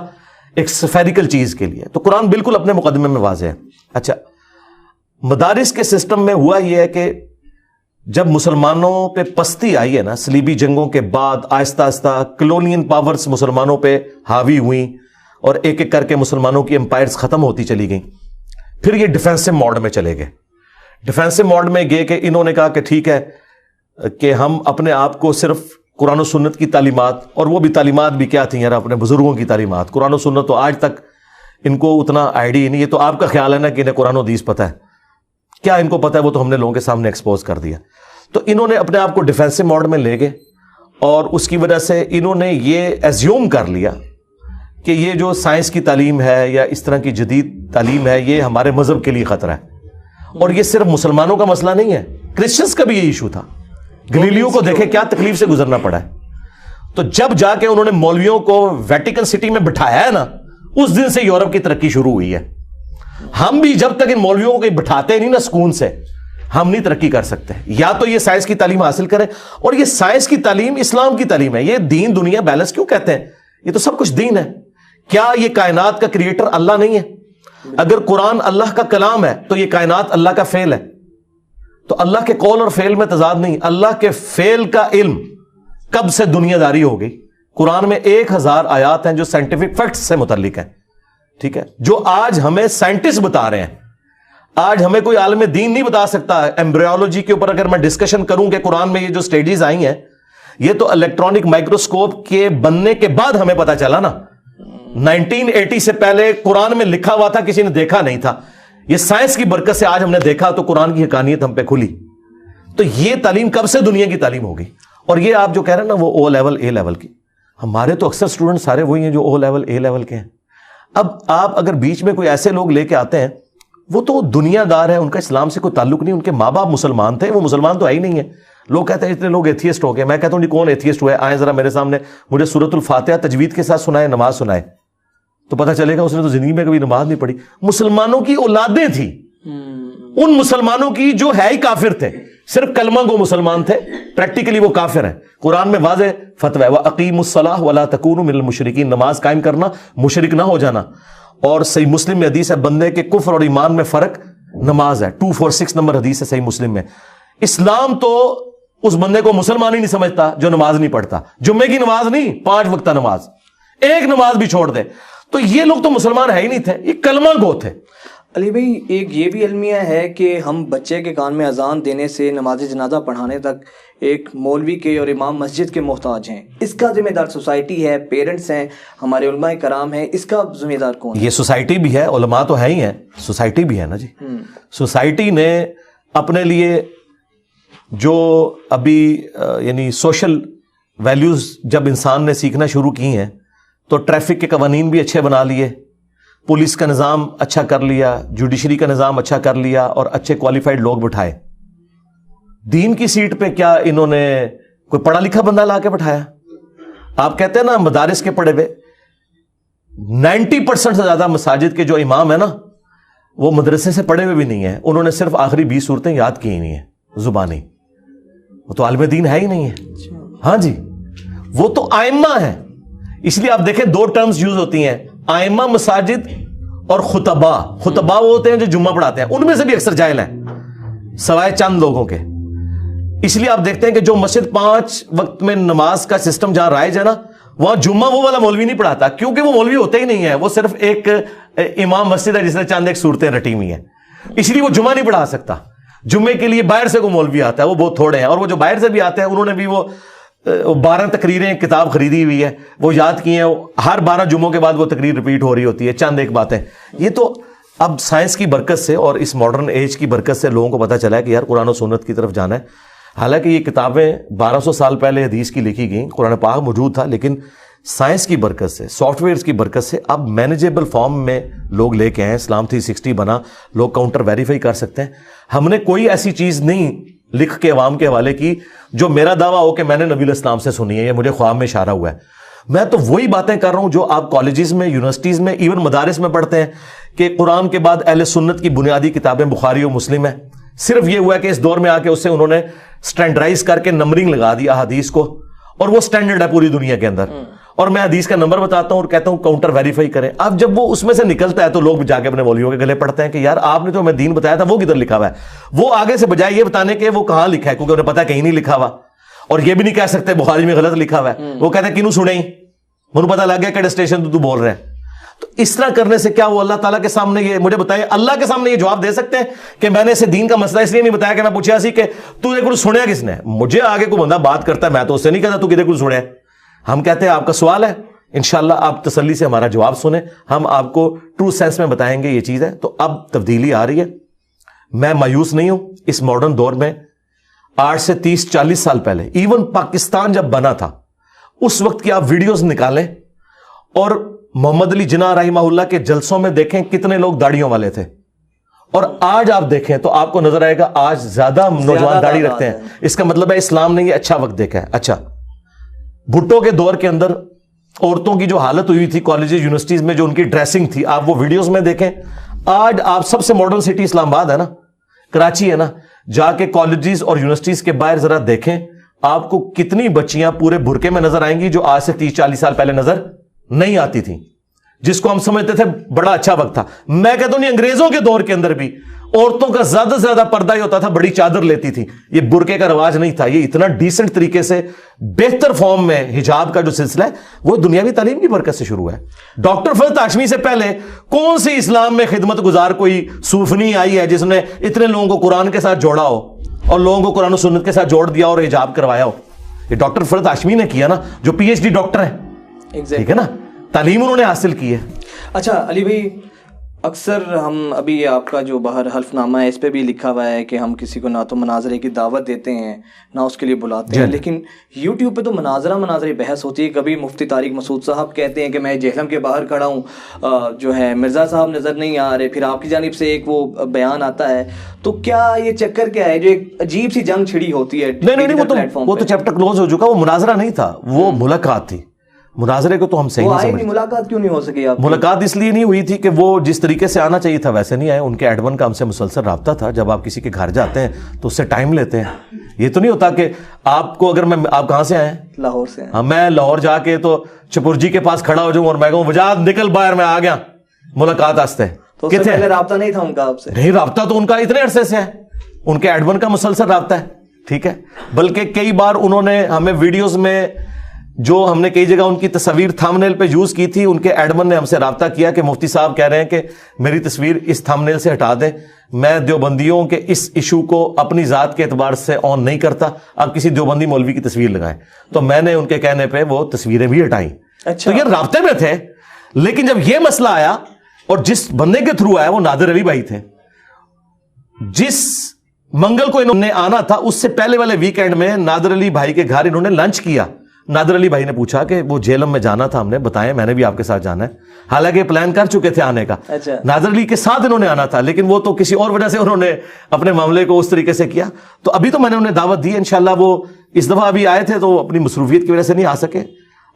ایک سفیریکل چیز کے لیے. تو قرآن بالکل اپنے مقدمے میں واضح ہے. اچھا, مدارس کے سسٹم میں ہوا یہ ہے کہ جب مسلمانوں پہ پستی آئی ہے نا صلیبی جنگوں کے بعد، آہستہ آہستہ کلونین پاورز مسلمانوں پہ حاوی ہوئیں اور ایک ایک کر کے مسلمانوں کی امپائرز ختم ہوتی چلی گئیں، پھر یہ ڈیفینسو موڈ میں چلے گئے. ڈیفینسو موڈ میں گئے کہ انہوں نے کہا کہ ٹھیک ہے کہ ہم اپنے آپ کو صرف قرآن و سنت کی تعلیمات، اور وہ بھی تعلیمات بھی کیا تھیں یار، اپنے بزرگوں کی تعلیمات. قرآن و سنت تو آج تک ان کو اتنا آئیڈیا نہیں. یہ تو آپ کا خیال ہے نا کہ انہیں قرآن و حدیث پتہ ہے، کیا ان کو پتہ ہے؟ وہ تو ہم نے لوگوں کے سامنے ایکسپوز کر دیا. تو انہوں نے اپنے آپ کو ڈیفینسو موڈ میں لے گئے، اور اس کی وجہ سے انہوں نے یہ ایزیوم کر لیا کہ یہ جو سائنس کی تعلیم ہے یا اس طرح کی جدید تعلیم ہے یہ ہمارے مذہب کے لیے خطرہ ہے. اور یہ صرف مسلمانوں کا مسئلہ نہیں ہے، کرسچنس کا بھی یہ ایشو تھا. گلیلیو کو دیکھے کیا تکلیف سے گزرنا پڑا ہے. تو جب جا کے انہوں نے مولویوں کو ویٹیکن سٹی میں بٹھایا ہے نا، اس دن سے یورپ کی ترقی شروع ہوئی ہے. ہم بھی جب تک ان مولویوں کو بٹھاتے نہیں نا سکون سے، ہم نہیں ترقی کر سکتے. یا تو یہ سائنس کی تعلیم حاصل کریں، اور یہ سائنس کی تعلیم اسلام کی تعلیم ہے. یہ دین دنیا بیلنس کیوں کہتے ہیں؟ یہ تو سب کچھ دین ہے. کیا یہ کائنات کا کریٹر اللہ نہیں ہے؟ اگر قرآن اللہ کا کلام ہے تو یہ کائنات اللہ کا فعل ہے. تو اللہ کے قول اور فعل میں تضاد نہیں. اللہ کے فعل کا علم کب سے دنیا داری ہو گئی. قرآن میں 1000 آیات ہیں جو سائنٹیفک فیکٹس سے متعلق ہیں، ٹھیک ہے، جو آج ہمیں سائنٹسٹ بتا رہے ہیں. آج ہمیں کوئی عالم دین نہیں بتا سکتا. ایمبریولوجی کے اوپر اگر میں ڈسکشن کروں کہ قرآن میں یہ جو سٹیجز آئی ہیں، یہ تو الیکٹرانک مائکروسکوپ کے بننے کے بعد ہمیں پتا چلا نا. 1980 سے پہلے قرآن میں لکھا ہوا تھا، کسی نے دیکھا نہیں تھا. یہ سائنس کی برکت سے آج ہم نے دیکھا تو قرآن کی حقانیت ہم پہ کھلی. تو یہ تعلیم کب سے دنیا کی تعلیم ہوگی. اور یہ آپ جو کہہ رہے ہیں نا وہ او لیول اے لیول کی، ہمارے تو اکثر اسٹوڈنٹ سارے وہی ہیں جو او لیول اے لیول کے ہیں. اب آپ اگر بیچ میں کوئی ایسے لوگ لے کے آتے ہیں، وہ تو دنیا دار ہے، ان کا اسلام سے کوئی تعلق نہیں. ان کے ماں باپ مسلمان تھے، وہ مسلمان تو ہے ہی نہیں ہے. لوگ کہتے ہیں اتنے لوگ ایتھیسٹ ہو گئے. میں کہتا ہوں جی کون ایتھیسٹ ہوا ہے؟ آئیں ذرا میرے سامنے، مجھے سورۃ الفاتحہ تجوید کے ساتھ سنائے، نماز سنائے، تو پتہ چلے گا اس نے تو زندگی میں کبھی نماز نہیں پڑھی. مسلمانوں کی اولادیں تھیں، ان مسلمانوں کی جو ہے ہی کافر تھے، صرف کلمہ گو مسلمان تھے، پریکٹیکلی وہ کافر ہیں. قرآن میں واضح فتویٰ ہے وَأَقِیمُوا الصَّلَاةَ وَلَا تَکُونُوا مِنَ الْمُشْرِکِینَ، نماز قائم کرنا، مشرک نہ ہو جانا. اور صحیح مسلم میں حدیث ہے بندے کے کفر اور ایمان میں فرق نماز ہے. 246 نمبر حدیث ہے صحیح مسلم میں. اسلام تو اس بندے کو مسلمان ہی نہیں سمجھتا جو نماز نہیں پڑھتا. جمعے کی نماز نہیں، 5 وقتہ نماز، ایک نماز بھی چھوڑ دے. تو یہ لوگ تو مسلمان ہے ہی نہیں تھے، یہ کلمہ گو تھے. علی بھائی ایک یہ بھی المیہ ہے کہ ہم بچے کے کان میں اذان دینے سے نماز جنازہ پڑھانے تک ایک مولوی کے اور امام مسجد کے محتاج ہیں. اس کا ذمہ دار سوسائٹی ہے، پیرنٹس ہیں، ہمارے علماء کرام ہیں. اس کا ذمہ دار کون ہے؟ یہ سوسائٹی بھی ہے، علماء تو ہے ہی ہیں، سوسائٹی بھی ہے نا جی. سوسائٹی نے اپنے لیے جو ابھی یعنی سوشل ویلیوز جب انسان نے سیکھنا شروع کی ہیں تو ٹریفک کے قوانین بھی اچھے بنا لیے، پولیس کا نظام اچھا کر لیا، جوڈیشری کا نظام اچھا کر لیا، اور اچھے کوالیفائڈ لوگ بٹھائے. دین کی سیٹ پہ کیا انہوں نے کوئی پڑھا لکھا بندہ لا کے بٹھایا؟ آپ کہتے ہیں نا مدارس کے پڑھے ہوئے، 90% سے زیادہ مساجد کے جو امام ہیں نا وہ مدرسے سے پڑھے ہوئے بھی نہیں ہیں. انہوں نے صرف آخری 20 صورتیں یاد کی ہی نہیں ہیں زبانی. وہ تو عالم دین ہے ہی نہیں ہے. ہاں جی، وہ تو ائمہ ہیں. اس لیے آپ دیکھیں 2 ٹرمز یوز ہوتی ہیں، ائمہ مساجد اور خطبہ. خطبہ وہ ہوتے ہیں جو جمعہ پڑھاتے ہیں، ان میں سے بھی اکثر جاہل ہیں سوائے چند لوگوں کے. اس لیے آپ دیکھتے ہیں کہ جو مسجد 5 وقت میں نماز کا سسٹم جہاں رائج ہے نا، وہاں جمعہ وہ والا مولوی نہیں پڑھاتا، کیونکہ وہ مولوی ہوتے ہی نہیں ہے. وہ صرف ایک امام مسجد ہے جس نے چند ایک صورتیں رٹی ہوئی ہیں، اس لیے وہ جمعہ نہیں پڑھا سکتا. جمعے کے لیے باہر سے کوئی مولوی آتا ہے، وہ بہت تھوڑے ہیں. اور وہ جو باہر سے بھی آتے ہیں انہوں نے بھی وہ 12 تقریریں کتاب خریدی ہوئی ہے، وہ یاد کی ہیں. ہر 12 جمعوں کے بعد وہ تقریر ریپیٹ ہو رہی ہوتی ہے، چند ایک باتیں. یہ تو اب سائنس کی برکت سے اور اس ماڈرن ایج کی برکت سے لوگوں کو پتہ چلا ہے کہ یار قرآن و سنت کی طرف جانا ہے. حالانکہ یہ کتابیں 1200 سال پہلے حدیث کی لکھی گئیں، قرآن پاک موجود تھا، لیکن سائنس کی برکت سے، سافٹ ویئرز کی برکت سے اب مینیجیبل فارم میں لوگ لے کے آئے. اسلام 360 بنا، لوگ کاؤنٹر ویریفائی کر سکتے ہیں. ہم نے کوئی ایسی چیز نہیں لکھ کے عوام کے حوالے کی جو میرا دعویٰ ہو کہ میں نے نبی علیہ السلام سے سنی ہے یا مجھے خواب میں اشارہ ہوا ہے. میں تو وہی باتیں کر رہا ہوں جو آپ کالجز میں، یونیورسٹیز میں، ایون مدارس میں پڑھتے ہیں کہ قرآن کے بعد اہل سنت کی بنیادی کتابیں بخاری و مسلم ہیں. صرف یہ ہوا ہے کہ اس دور میں آ کے اس سے انہوں نے سٹینڈرائز کر کے نمبرنگ لگا دی احادیث کو، اور وہ سٹینڈرڈ ہے پوری دنیا کے اندر. اور میں حدیث کا نمبر بتاتا ہوں اور کہتا ہوں کاؤنٹر ویریفائی کریں. اب جب وہ اس میں سے نکلتا ہے تو لوگ جا کے اپنے مولویوں کے گلے پڑتے ہیں کہ یار آپ نے تو ہمیں دین بتایا تھا, وہ کدھر لکھا ہوا ہے. وہ آگے سے بجائے یہ بتانے کے وہ کہاں لکھا ہے, کیونکہ انہیں پتا کہیں نہیں لکھا ہوا, اور یہ بھی نہیں کہہ سکتے بخاری میں غلط لکھا ہوا ہے, وہ کہتے ہیں کنوں سنیں, انہوں پتا لگ گیا کہ اسٹیشن تو بول رہے ہیں. تو اس طرح کرنے سے کیا وہ اللہ تعالیٰ کے سامنے یہ مجھے بتائے, اللہ کے سامنے یہ جواب دے سکتے ہیں کہ میں نے اسے دین کا مسئلہ اس لیے نہیں بتایا کہ میں پوچھا سی کہ تو یہ کچھ سنیا کس نے. مجھے آگے کوئی بندہ بات کرتا ہے میں تو اس سے نہیں کہتا تو کدھر کچھ سنیا. ہم کہتے ہیں آپ کا سوال ہے, انشاءاللہ آپ تسلی سے ہمارا جواب سنیں, ہم آپ کو ٹرو سینس میں بتائیں گے یہ چیز ہے. تو اب تبدیلی آ رہی ہے, میں مایوس نہیں ہوں. اس ماڈرن دور میں 8 سے 30-40 سال پہلے ایون پاکستان جب بنا تھا اس وقت کی آپ ویڈیوز نکالیں اور محمد علی جناح رحمہ اللہ کے جلسوں میں دیکھیں کتنے لوگ داڑھیوں والے تھے, اور آج آپ دیکھیں تو آپ کو نظر آئے گا آج زیادہ نوجوان داڑھی رکھتے ہیں. اس کا مطلب ہے اسلام نے یہ اچھا وقت دیکھا ہے. اچھا, بھٹو کے دور کے اندر عورتوں کی جو حالت ہوئی تھی کالجز یونیورسٹیز میں, جو ان کی ڈریسنگ تھی, آپ وہ ویڈیوز میں دیکھیں. آج آپ سب سے ماڈرن سٹی اسلام آباد ہے نا, کراچی ہے نا, جا کے کالجز اور یونیورسٹیز کے باہر ذرا دیکھیں, آپ کو کتنی بچیاں پورے برقعے میں نظر آئیں گی جو آج سے 30-40 سال پہلے نظر نہیں آتی تھیں, جس کو ہم سمجھتے تھے بڑا اچھا وقت تھا. میں کہتا ہوں انگریزوں کے دور کے اندر بھی عورتوں کا زیادہ سے زیادہ پردہ ہی ہوتا تھا, بڑی چادر لیتی تھی, یہ برقعے کا رواج نہیں تھا. یہ اتنا ڈیسنٹ طریقے سے بہتر فارم میں حجاب کا جو سلسلہ ہے وہ دنیاوی تعلیم کی برکت سے شروع ہوا ہے. ڈاکٹر فرد ہاشمی سے پہلے کون سی اسلام میں خدمت گزار کوئی صوفنی آئی ہے جس نے اتنے لوگوں کو قرآن کے ساتھ جوڑا ہو اور لوگوں کو قرآن و سنت کے ساتھ جوڑ دیا اور حجاب کروایا ہو؟ یہ ڈاکٹر فرد ہاشمی نے کیا نا, جو پی ایچ ڈی ڈاکٹر ہیں, ٹھیک ہے نا, تعلیم انہوں نے حاصل کی ہے. اچھا علی بھائی, اکثر ہم ابھی آپ کا جو باہر حلف نامہ ہے اس پہ بھی لکھا ہوا ہے کہ ہم کسی کو نہ تو مناظرے کی دعوت دیتے ہیں نہ اس کے لیے بلاتے ہیں, لیکن یوٹیوب پہ تو مناظرہ بحث ہوتی ہے. کبھی مفتی طارق مسعود صاحب کہتے ہیں کہ میں جہلم کے باہر کھڑا ہوں, جو ہے مرزا صاحب نظر نہیں آ رہے, پھر آپ کی جانب سے ایک وہ بیان آتا ہے. تو کیا یہ چکر کیا ہے جو ایک عجیب سی جنگ چھڑی ہوتی ہے؟ نہیں, وہ تو چیپٹر کلوز ہو چکا, وہ مناظرہ نہیں تھا, وہ ملاقات تھی. مناظرے کو تو ہم صحیح نہیں سمجھتے. ملاقات کیوں نہیں ہو سکی آپ؟ ملاقات اس لیے نہیں ہوئی تھی کہ وہ جس طریقے سے آنا چاہیے تھا ویسے نہیں آئے. ان کے ایڈمن کا ہم سے مسلسل رابطہ تھا. جب آپ کسی کے گھر جاتے ہیں تو اس سے ٹائم لیتے ہیں. یہ تو نہیں ہوتا کہ آپ کو اگر آپ کہاں سے آئے ہیں؟ لاہور سے. ہاں, میں لاہور جا کے تو چپرجی کے پاس کھڑا ہو جاؤں اور میں کہوں وجاد نکل باہر, میں آ گیا ملاقات واسطے. تو پہلے رابطہ نہیں تھا ان کا آپ سے؟ نہیں, رابطہ تو ان کا اتنے عرصے سے ہے, ان کے ایڈمن کا مسلسل رابطہ ہے, ٹھیک ہے. بلکہ کئی بار انہوں نے ہمیں ویڈیوز میں جو ہم نے کئی جگہ ان کی تصویر تھمبنیل پہ یوز کی تھی, ان کے ایڈمن نے ہم سے رابطہ کیا کہ مفتی صاحب کہہ رہے ہیں کہ میری تصویر اس تھمبنیل سے ہٹا دیں, میں دیوبندیوں کے اس ایشو کو اپنی ذات کے اعتبار سے آن نہیں کرتا, آپ کسی دیوبندی مولوی کی تصویر لگائیں. تو میں نے ان کے کہنے پہ وہ تصویریں بھی ہٹائیں. تو یہ رابطے میں تھے. لیکن جب یہ مسئلہ آیا اور جس بندے کے تھرو آیا وہ نادر علی بھائی تھے, جس منگل کو انہوں نے آنا تھا اس سے پہلے والے ویکینڈ میں نادر علی بھائی کے گھر انہوں نے لنچ کیا. نادر علی بھائی نے پوچھا کہ وہ جہلم میں جانا تھا, ہم نے بتایا میں نے بھی آپ کے ساتھ جانا ہے, حالانکہ پلان کر چکے تھے آنے کا. نادر علی کے ساتھ انہوں نے آنا تھا, لیکن وہ تو کسی اور وجہ سے انہوں نے اپنے معاملے کو اس طریقے سے کیا. تو ابھی تو میں نے انہیں دعوت دی, انشاءاللہ وہ اس دفعہ ابھی آئے تھے تو اپنی مصروفیت کی وجہ سے نہیں آ سکے.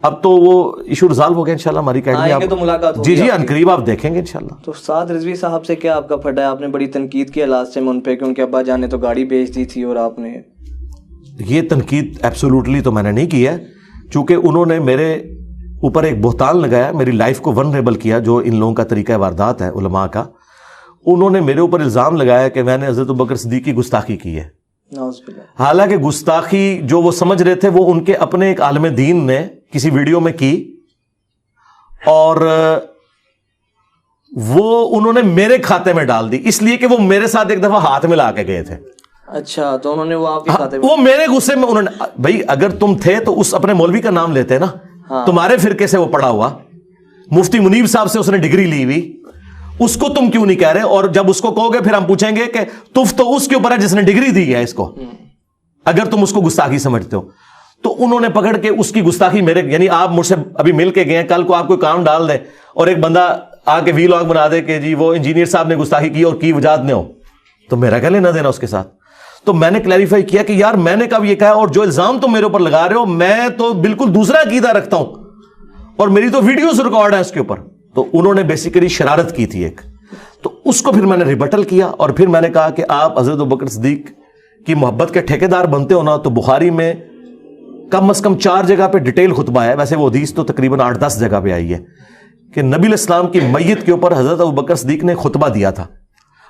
اب تو وہ ایشو ریزالو ہو گیا انشاءاللہ ہماری اکیڈمی. جی ان قریب آپ دیکھیں گے انشاءاللہ. تو سعد رضوی صاحب سے کیا آپ کا پھٹا ہے؟ آپ نے بڑی تنقید کیا لاسٹ ٹائم ان پہ کہ ان کے ابا جان نے تو گاڑی بیچ دی تھی, اور آپ نے یہ تنقید ایبسولوٹلی تو میں نے نہیں کی ہے, چونکہ انہوں نے میرے اوپر ایک بہتان لگایا, میری لائف کو ونریبل کیا, جو ان لوگوں کا طریقہ واردات ہے علماء کا. انہوں نے میرے اوپر الزام لگایا کہ میں نے حضرت ابوبکر صدیق کی گستاخی کی ہے. حالانکہ گستاخی جو وہ سمجھ رہے تھے وہ ان کے اپنے ایک عالم دین نے کسی ویڈیو میں کی, اور وہ انہوں نے میرے کھاتے میں ڈال دی, اس لیے کہ وہ میرے ساتھ ایک دفعہ ہاتھ ملا کے گئے تھے. اچھا, تو انہوں نے وہ آپ کے کھاتے میں, وہ میرے غصے میں انہوں نے, بھائی اگر تم تھے تو اس اپنے مولوی کا نام لیتے نا, تمہارے فرقے سے وہ پڑا ہوا, مفتی منیب صاحب سے اس نے ڈگری لی ہوئی, اس کو تم کیوں نہیں کہہ رہے؟ اور جب اس کو کہو گے پھر ہم پوچھیں گے کہ تف تو اس کے اوپر ہے جس نے ڈگری دی ہے اس کو, اگر تم اس کو گستاخی سمجھتے ہو. تو انہوں نے پکڑ کے اس کی گستاخی میرے, یعنی آپ مجھ سے ابھی مل کے گئے ہیں, کل کو آپ کوئی کام ڈال دیں اور ایک بندہ آ کے وی لاگ بنا دے کہ جی وہ انجینئر صاحب نے گستاخی کی اور کی وجاد نے ہو, تو میرا کیا لینا دینا اس کے ساتھ. تو میں نے کلیریفائی کیا کہ یار میں نے کب یہ کہا, اور جو الزام تم میرے اوپر لگا رہے ہو میں تو بالکل دوسرا عقیدہ رکھتا ہوں, اور میری تو ویڈیوز ریکارڈ ہیں اس کے اوپر. تو انہوں نے بیسیکلی شرارت کی تھی ایک, تو اس کو پھر میں نے ریبٹل کیا, اور پھر میں نے کہا کہ آپ حضرت ابوبکر صدیق کی محبت کے ٹھیکیدار بنتے ہو نا, تو بخاری میں کم از کم 4 جگہ پہ ڈیٹیل خطبہ ہے، ویسے وہ حدیث تو تقریباً 8-10 جگہ پہ آئی ہے کہ نبی علیہ السلام کی میت کے اوپر حضرت ابوبکر صدیق نے خطبہ دیا تھا.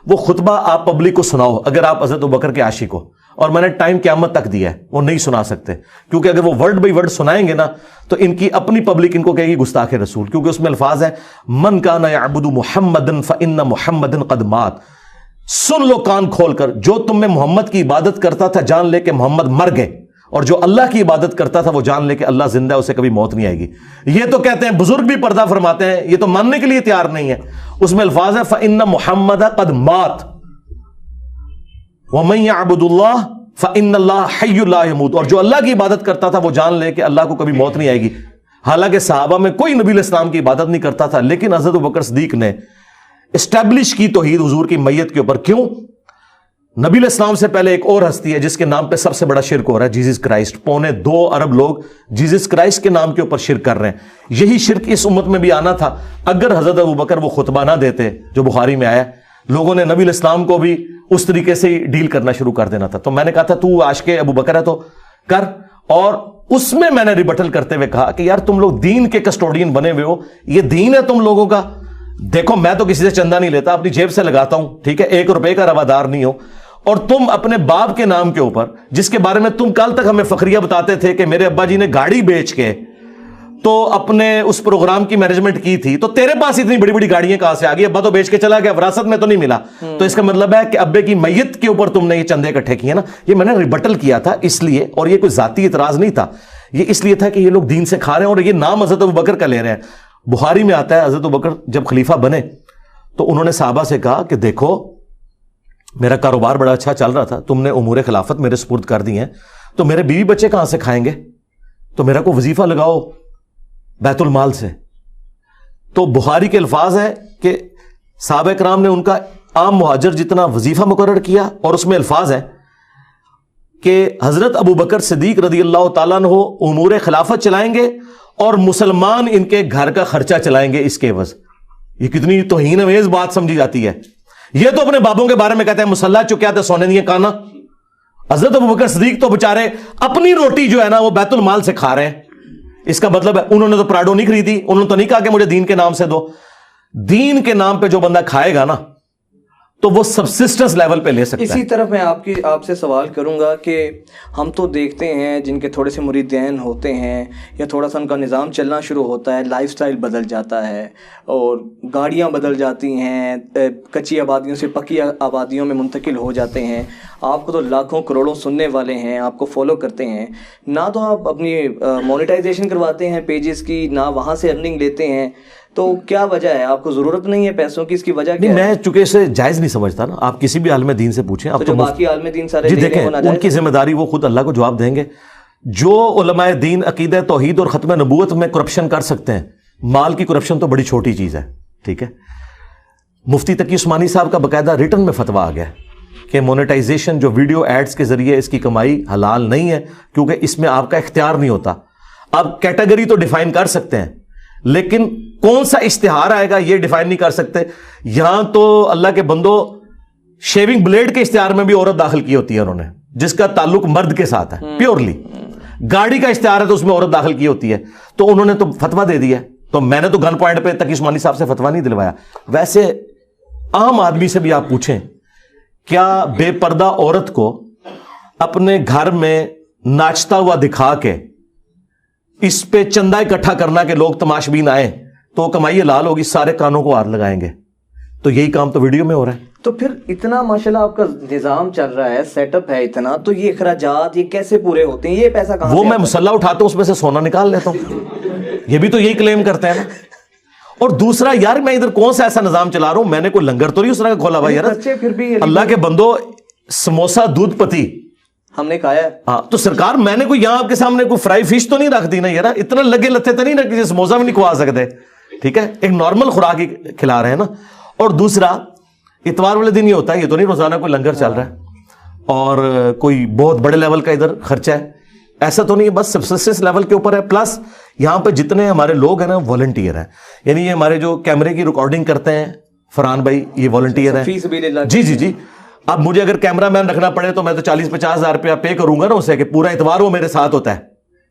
وہ خطبہ آپ پبلک کو سناؤ اگر آپ حضرت ابوبکر کے عاشق ہو، اور میں نے ٹائم قیامت تک دیا ہے، وہ نہیں سنا سکتے، کیونکہ اگر وہ ورڈ بائی ورڈ سنائیں گے نا تو ان کی اپنی پبلک ان کو کہے گی گستاخ رسول، کیونکہ اس میں الفاظ ہیں من کان یعبد محمدا فان محمدا قد مات. سن لو کان کھول کر، جو تم میں محمد کی عبادت کرتا تھا جان لے کہ محمد مر گئے، اور جو اللہ کی عبادت کرتا تھا وہ جان لے کہ اللہ زندہ ہے، اسے کبھی موت نہیں آئے گی. یہ تو کہتے ہیں، بزرگ بھی پردہ فرماتے ہیں، یہ تو ماننے کے لیے تیار نہیں ہے. اس میں الفاظ ہے فإن محمد قد مات ومن يعبد اللہ فإن اللہ حی لا يموت، اور جو اللہ کی عبادت کرتا تھا وہ جان لے کہ اللہ کو کبھی موت نہیں آئے گی. حالانکہ صحابہ میں کوئی نبی علیہ السلام کی عبادت نہیں کرتا تھا، لیکن حضرت ابوبکر صدیق نے اسٹیبلش کی توحید حضور کی میت کے اوپر. کیوں؟ نبی علیہ السلام سے پہلے ایک اور ہستی ہے جس کے نام پہ سب سے بڑا شرک ہو رہا ہے، جیزس کرائسٹ. 2.25 ارب لوگ جیزس کرائسٹ کے نام کے اوپر شرک کر رہے ہیں. یہی شرک اس امت میں بھی آنا تھا اگر حضرت ابوبکر وہ خطبہ نہ دیتے جو بخاری میں آیا. لوگوں نے نبی علیہ السلام کو بھی اس طریقے سے ہی ڈیل کرنا شروع کر دینا تھا. تو میں نے کہا تھا تو عاشق ابوبکر ہے تو کر، اور اس میں نے ریبٹل کرتے ہوئے کہا کہ یار تم لوگ دین کے کسٹوڈین بنے ہوئے ہو، یہ دین ہے تم لوگوں کا. دیکھو میں تو کسی سے چندہ نہیں لیتا، اپنی جیب سے لگاتا ہوں، ٹھیک ہے، 1 روپے کا روادار نہیں ہو. اور تم اپنے باپ کے نام کے اوپر، جس کے بارے میں تم کل تک ہمیں فخریہ بتاتے تھے کہ میرے ابا جی نے گاڑی بیچ کے تو اپنے اس پروگرام کی مینجمنٹ کی تھی، تو تیرے پاس اتنی بڑی بڑی گاڑیاں کہاں سے آ گئی؟ ابا تو بیچ کے چلا گیا، وراثت میں تو نہیں ملا. تو اس کا مطلب ہے کہ ابے کی میت کے اوپر تم نے یہ چندے اکٹھے کیے نا. یہ میں نے ریبٹل کیا تھا اس لیے، اور یہ کوئی ذاتی اعتراض نہیں تھا، یہ اس لیے تھا کہ یہ لوگ دین سے کھا رہے ہیں اور یہ نام حضرت ابوبکر کا لے رہے ہیں. بخاری میں آتا ہے حضرت ابوبکر جب خلیفہ بنے تو انہوں نے صحابہ سے کہا کہ دیکھو میرا کاروبار بڑا اچھا چل رہا تھا، تم نے امور خلافت میرے سپرد کر دی ہیں، تو میرے بیوی بچے کہاں سے کھائیں گے؟ تو میرا کو وظیفہ لگاؤ بیت المال سے. تو بخاری کے الفاظ ہیں کہ صحابہ کرام نے ان کا عام مہاجر جتنا وظیفہ مقرر کیا، اور اس میں الفاظ ہیں کہ حضرت ابوبکر صدیق رضی اللہ تعالیٰ عنہ امور خلافت چلائیں گے اور مسلمان ان کے گھر کا خرچہ چلائیں گے اس کے عوض. یہ کتنی توہین امیز بات سمجھی جاتی ہے. یہ تو اپنے بابوں کے بارے میں کہتے ہیں مسلح چکیا تھے سونے دیے کانا. حضرت ابوبکر صدیق تو بےچارے اپنی روٹی جو ہے نا وہ بیت المال سے کھا رہے ہیں. اس کا مطلب ہے انہوں نے تو پراڈو نہیں خریدی، انہوں نے تو نہیں کہا کہ مجھے دین کے نام سے دو. دین کے نام پہ جو بندہ کھائے گا نا تو وہ سبسسٹنس لیول پہ لے سکتا ہے. اسی طرف میں آپ سے سوال کروں گا کہ ہم تو دیکھتے ہیں جن کے تھوڑے سے مریدین ہوتے ہیں یا تھوڑا سا ان کا نظام چلنا شروع ہوتا ہے، لائف سٹائل بدل جاتا ہے اور گاڑیاں بدل جاتی ہیں، کچی آبادیوں سے پکی آبادیوں میں منتقل ہو جاتے ہیں. آپ کو تو لاکھوں کروڑوں سننے والے ہیں، آپ کو فالو کرتے ہیں، نہ تو آپ اپنی مونیٹائزیشن کرواتے ہیں پیجز کی، نہ وہاں سے ارننگ لیتے ہیں. تو کیا وجہ ہے؟ آپ کو ضرورت نہیں ہے پیسوں کی، اس کی وجہ کیا ہے؟ میں چونکہ اسے جائز نہیں سمجھتا نا. آپ کسی بھی عالم دین سے پوچھیں، آپ جو باقی عالم دین سارے جی دیکھیں ان کی ذمہ داری وہ خود اللہ کو جواب دیں گے. جو علماء دین عقیدہ توحید اور ختم نبوت میں کرپشن کر سکتے ہیں، مال کی کرپشن تو بڑی چھوٹی چیز ہے، ٹھیک ہے. مفتی تقی عثمانی صاحب کا باقاعدہ ریٹن میں فتویٰ آ گیا کہ مونیٹائزیشن جو ویڈیو ایڈز کے ذریعے اس کی کمائی حلال نہیں ہے، کیونکہ اس میں آپ کا اختیار نہیں ہوتا. آپ کیٹیگری تو ڈیفائن کر سکتے ہیں لیکن کون سا اشتہار آئے گا یہ ڈیفائن نہیں کر سکتے. یہاں تو اللہ کے بندو شیونگ بلیڈ کے اشتہار میں بھی عورت داخل کی ہوتی ہے انہوں نے، جس کا تعلق مرد کے ساتھ ہے پیورلی. گاڑی کا اشتہار ہے تو اس میں عورت داخل کی ہوتی ہے، تو انہوں نے تو فتویٰ دے دیا. تو میں نے تو گن پوائنٹ پہ تقی عثمانی صاحب سے فتویٰ نہیں دلوایا. ویسے عام آدمی سے بھی آپ پوچھیں، کیا بے پردہ عورت کو اپنے گھر میں ناچتا ہوا دکھا کے اس پہ چندہ اکٹھا کرنا کہ لوگ تماشبین آئے تو کمائی حلال ہوگی؟ سارے کانوں کو ہاتھ لگائیں گے. تو یہی کام تو ویڈیو میں ہو رہا ہے. تو پھر اتنا ماشاءاللہ آپ کا نظام چل رہا ہے، سیٹ اپ ہے اتنا، تو یہ اخراجات یہ کیسے پورے ہوتے ہیں؟ یہ پیسہ کہاں سے؟ وہ میں مسلح اٹھاتا ہوں، اس میں سے سونا نکال لیتا ہوں. یہ بھی تو یہی کلیم کرتے ہیں نا. اور دوسرا یار میں ادھر کون سا ایسا نظام چلا رہا ہوں، میں نے کوئی لنگر تو نہیں اس طرح کا کھولا بھائی یار. پھر بھی اللہ کے بندو سموسا دودھ پتی ہم نے کھایا. ہاں تو سرکار میں نے کوئی یہاں آپ کے سامنے کوئی فرائی فش تو نہیں رکھ دی نا یار. اتنا لگے لتے تو نہیں نا کہ سموسا بھی نہیں کھوا سکتے، ٹھیک ہے. ایک نارمل خوراک ہی کھلا رہے ہیں نا. اور دوسرا اتوار والے دن یہ ہوتا ہے، یہ تو نہیں روزانہ کوئی لنگر چل رہا ہے اور کوئی بہت بڑے لیول کا ادھر خرچہ ہے، ایسا تو نہیں ہے. بس سبسسٹنس لیول کے اوپر ہے. پلس یہاں پہ جتنے ہمارے لوگ ہیں نا والنٹیئر ہیں، یعنی یہ ہمارے جو کیمرے کی ریکارڈنگ کرتے ہیں فرحان بھائی یہ والنٹیئر ہیں. جی جی جی. اب مجھے اگر کیمرہ مین رکھنا پڑے تو میں تو 40-50 ہزار روپیہ پے کروں گا نا اسے کہ پورا اتوار وہ میرے ساتھ ہوتا ہے.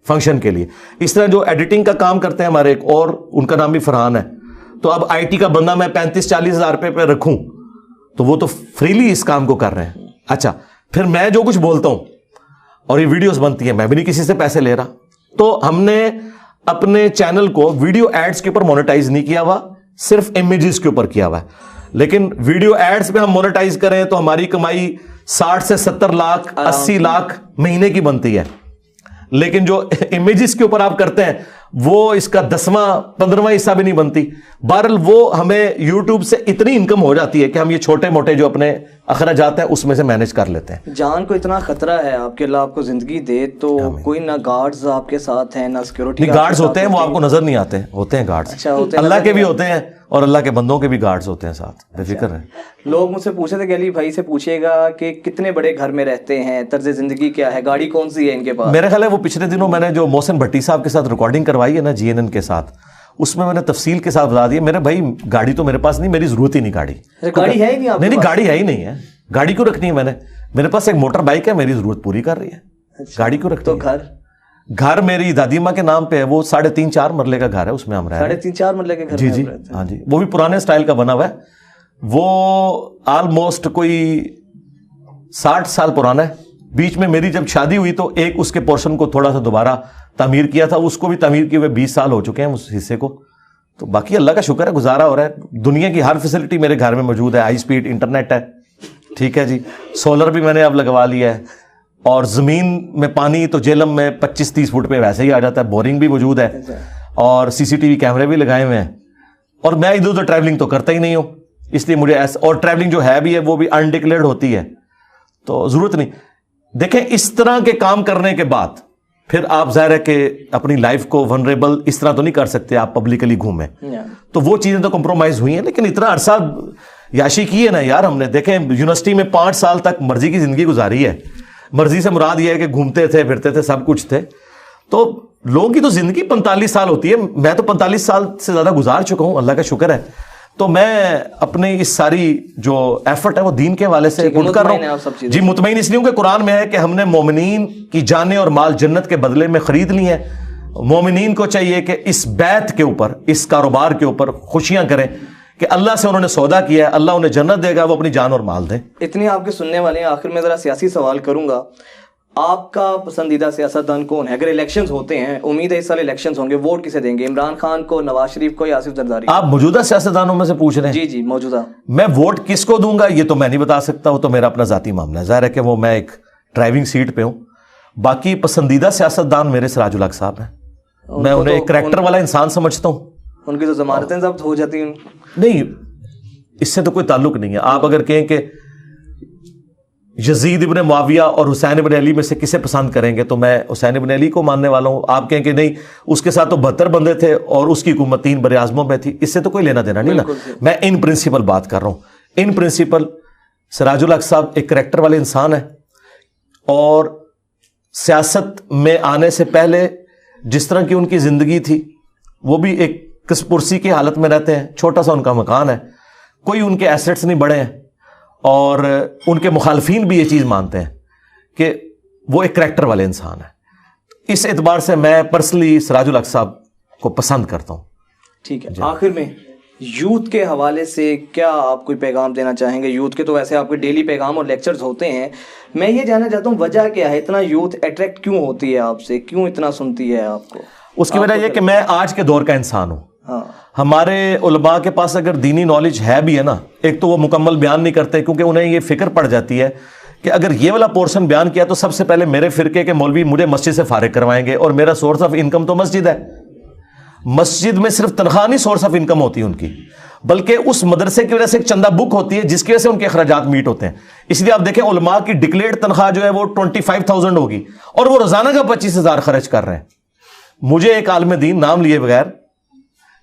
فنکشن کے لیے. اس طرح جو ایڈیٹنگ کا کام کرتے ہیں ہمارے ایک اور, ان کا نام بھی فرحان ہے, تو اب آئی ٹی کا بندہ میں 35-40 ہزار روپے پہ رکھوں تو وہ تو فریلی اس کام کو کر رہے ہیں. اچھا, پھر میں جو کچھ بولتا ہوں اور یہ ویڈیوز بنتی ہیں, میں بھی نہیں کسی سے پیسے لے رہا. تو ہم نے اپنے چینل کو ویڈیو ایڈز کے اوپر مونیٹائز نہیں کیا ہوا, صرف امیجز کے اوپر کیا ہوا ہے. لیکن ویڈیو ایڈز پہ ہم مونیٹائز کریں تو ہماری کمائی 60 سے 70 لاکھ 80 لاکھ مہینے کی بنتی ہے. لیکن جو امیجز کے اوپر آپ کرتے ہیں وہ اس کا 10واں 15واں حصہ بھی نہیں بنتی. بہرحال وہ ہمیں یوٹیوب سے اتنی انکم ہو جاتی ہے کہ ہم یہ چھوٹے موٹے جو اپنے اخراجات ہیں اس میں سے مینج کر لیتے ہیں. جان کو اتنا خطرہ ہے آپ کے, اللہ آپ کو زندگی دے, تو کوئی نہ گارڈز آپ کے ساتھ ہیں نہ سیکورٹی. گارڈز ہوتے ہیں, وہ آپ کو نظر نہیں آتے, ہوتے ہیں گارڈز, اللہ کے بھی ہوتے ہیں اور اللہ کے بندوں کے بھی گارڈز ہوتے ہیں ساتھ, بے فکر ہیں. لوگ مجھ سے پوچھے تھے کہ علی بھائی سے پوچھے گا کہ کتنے بڑے گھر میں رہتے ہیں, طرز زندگی کیا ہے, گاڑی کون سی ہے ان کے پاس. میرے خیال ہے وہ پچھلے دنوں میں نے جو محسن بھٹی صاحب کے ساتھ ریکارڈنگ کروائی ہے نا GNN کے ساتھ, اس میں نے تفصیل کے ساتھ بتا دیا. میرے بھائی گاڑی تو میرے پاس نہیں, میری ضرورت ہی نہیں گاڑی. گاڑی ہے ہی نہیں, نہیں گاڑی ہے ہی نہیں ہے. گاڑی کیوں رکھنی ہے میں نے, میرے پاس ایک موٹر بائک ہے, میری ضرورت پوری کر رہی ہے. گاڑی کیوں رکھتی. تو گھر میری دادی ماں کے نام پہ ہے, وہ 3.5-4 مرلے کا گھر ہے, اس میں ہم رہے ہیں. 3.5-4 مرلے کے گھر. جی جی ہاں جی, وہ بھی پرانے سٹائل کا بنا ہوا ہے. وہ آلموسٹ کوئی 60 سال پرانا ہے. بیچ میں میری جب شادی ہوئی تو ایک اس کے پورشن کو تھوڑا سا دوبارہ تعمیر کیا تھا, اس کو بھی تعمیر کیے ہوئے 20 سال ہو چکے ہیں اس حصے کو. تو باقی اللہ کا شکر ہے گزارا ہو رہا ہے. دنیا کی ہر فیسلٹی میرے گھر میں موجود ہے, ہائی سپیڈ انٹرنیٹ ہے, ٹھیک ہے جی, سولر بھی میں نے اب لگوا لیا ہے, اور زمین میں پانی تو جیلم میں 25-30 فٹ پہ ویسے ہی آ جاتا ہے, بورنگ بھی موجود ہے, اور CCTV کیمرے بھی لگائے ہوئے ہیں. اور میں ادھر ادھر ٹریولنگ تو کرتا ہی نہیں ہوں, اس لیے مجھے اور ٹریولنگ جو ہے بھی ہے وہ بھی انڈکلیئرڈ ہوتی ہے, تو ضرورت نہیں. دیکھیں اس طرح کے کام کرنے کے بعد پھر آپ ظاہر ہے کہ اپنی لائف کو ونریبل اس طرح تو نہیں کر سکتے, آپ پبلکلی گھومیں, تو وہ چیزیں تو کمپرومائز ہوئی ہیں. لیکن اتنا عرصہ یاشی کی ہے نا یار ہم نے. دیکھیں یونیورسٹی میں 5 سال تک مرضی کی زندگی گزاری ہے. مرضی سے مراد یہ ہے کہ گھومتے تھے پھرتے تھے, سب کچھ تھے. تو لوگوں کی تو زندگی 45 سال ہوتی ہے, میں تو 45 سال سے زیادہ گزار چکا ہوں, اللہ کا شکر ہے. تو میں اپنی اس ساری جو ایفرٹ ہے وہ دین کے حوالے سے کر رہا ہوں. جی مطمئن اس لیے ہوں کہ قرآن میں ہے کہ ہم نے مومنین کی جانیں اور مال جنت کے بدلے میں خرید لی ہیں. مومنین کو چاہیے کہ اس بیعت کے اوپر, اس کاروبار کے اوپر خوشیاں کریں کہ اللہ سے انہوں نے سودا کیا ہے, اللہ انہیں جنت دے گا, وہ اپنی جان اور مال دیں. اتنی آپ کے سننے والے ہیں, آخر میں ذرا سیاسی سوال کروں گا. آپ کا پسندیدہ سیاستدان کون ہے؟ اگر الیکشنز ہوتے ہیں, امید ہے اس سال الیکشنز ہوں گے, ووٹ کسے دیں گے, عمران خان کو, نواز شریف کو, یا آصف زرداری؟ آپ موجودہ سیاستدانوں میں سے پوچھ رہے ہیں؟ جی جی موجودہ. میں ووٹ کس کو دوں گا یہ تو میں نہیں بتا سکتا, وہ تو میرا اپنا ذاتی معاملہ ہے. ظاہر ہے کہ وہ میں ایک ڈرائیونگ سیٹ پہ ہوں. باقی پسندیدہ سیاستدان میرے سراج الحق صاحب ہیں. میں انہیں ایک کریکٹر والا انسان سمجھتا ہوں. ان کی تو ضمانتیں ضبط ہو جاتی ہیں. نہیں, اس سے تو کوئی تعلق نہیں ہے. آپ اگر کہیں کہ یزید ابن معاویہ اور حسین ابن علی میں سے کسے پسند کریں گے تو میں حسین ابن علی کو ماننے والا ہوں. آپ کہیں کہ نہیں اس کے ساتھ تو 72 بندے تھے اور اس کی حکومت 3 بر اعظموں میں تھی, اس سے تو کوئی لینا دینا نہیں نا. میں ان پرنسپل بات کر رہا ہوں. ان پرنسپل سراج الحق صاحب ایک کریکٹر والے انسان ہیں, اور سیاست میں آنے سے پہلے جس طرح کی ان کی زندگی تھی وہ بھی ایک کس پرسی کی حالت میں رہتے ہیں. چھوٹا سا ان کا مکان ہے, کوئی ان کے ایسٹس نہیں بڑھے ہیں, اور ان کے مخالفین بھی یہ چیز مانتے ہیں کہ وہ ایک کریکٹر والے انسان ہیں. اس اعتبار سے میں پرسنلی سراج الحق صاحب کو پسند کرتا ہوں. ٹھیک ہے, آخر میں یوتھ کے حوالے سے کیا آپ کوئی پیغام دینا چاہیں گے؟ یوتھ کے تو ویسے آپ کے ڈیلی پیغام اور لیکچرز ہوتے ہیں, میں یہ جاننا چاہتا ہوں وجہ کیا ہے, اتنا یوتھ اٹریکٹ کیوں ہوتی ہے آپ سے, کیوں اتنا سنتی ہے آپ کو؟ اس کی وجہ یہ کہ میں آج کے دور کا انسان ہوں. ہمارے علماء کے پاس اگر دینی نالج ہے بھی ہے نا, ایک تو وہ مکمل بیان نہیں کرتے کیونکہ انہیں یہ فکر پڑ جاتی ہے کہ اگر یہ والا پورشن بیان کیا تو سب سے پہلے میرے فرقے کے مولوی مجھے مسجد سے فارغ کروائیں گے, اور میرا سورس آف انکم تو مسجد ہے. مسجد میں صرف تنخواہ نہیں سورس آف انکم ہوتی ان کی, بلکہ اس مدرسے کی وجہ سے ایک چندہ بک ہوتی ہے جس کی وجہ سے ان کے اخراجات میٹ ہوتے ہیں. اس لیے آپ دیکھیں علماء کی ڈکلیئرڈ تنخواہ جو ہے وہ 25,000 ہوگی, اور وہ روزانہ کا 25,000 خرچ کر رہے ہیں. مجھے ایک عالم دین نام لیے بغیر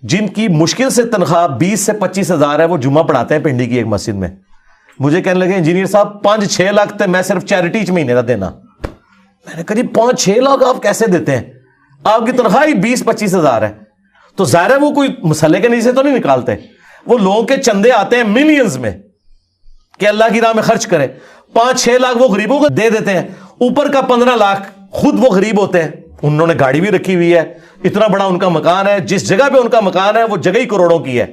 جن کی مشکل سے تنخواہ 20 سے 25,000 ہے, وہ جمعہ پڑھاتے ہیں پنڈی کی ایک مسجد میں, مجھے کہنے لگے انجینئر صاحب 5-6 لاکھ تھے میں صرف چیریٹی مہینے کا دینا. میں نے کہا جی 5-6 لاکھ آپ کیسے دیتے ہیں, آپ کی تنخواہ ہی 20-25,000 ہے. تو ظاہر ہے وہ کوئی مسئلے کے نیچے تو نہیں نکالتے, وہ لوگوں کے چندے آتے ہیں ملینز میں کہ اللہ کی راہ میں خرچ کریں. 5-6 لاکھ وہ غریبوں کو دے دیتے ہیں, اوپر کا 15 لاکھ خود وہ غریب ہوتے ہیں, انہوں نے گاڑی بھی رکھی ہوئی ہے, اتنا بڑا ان کا مکان ہے, جس جگہ پہ ان کا مکان ہے وہ جگہ ہی کروڑوں کی ہے,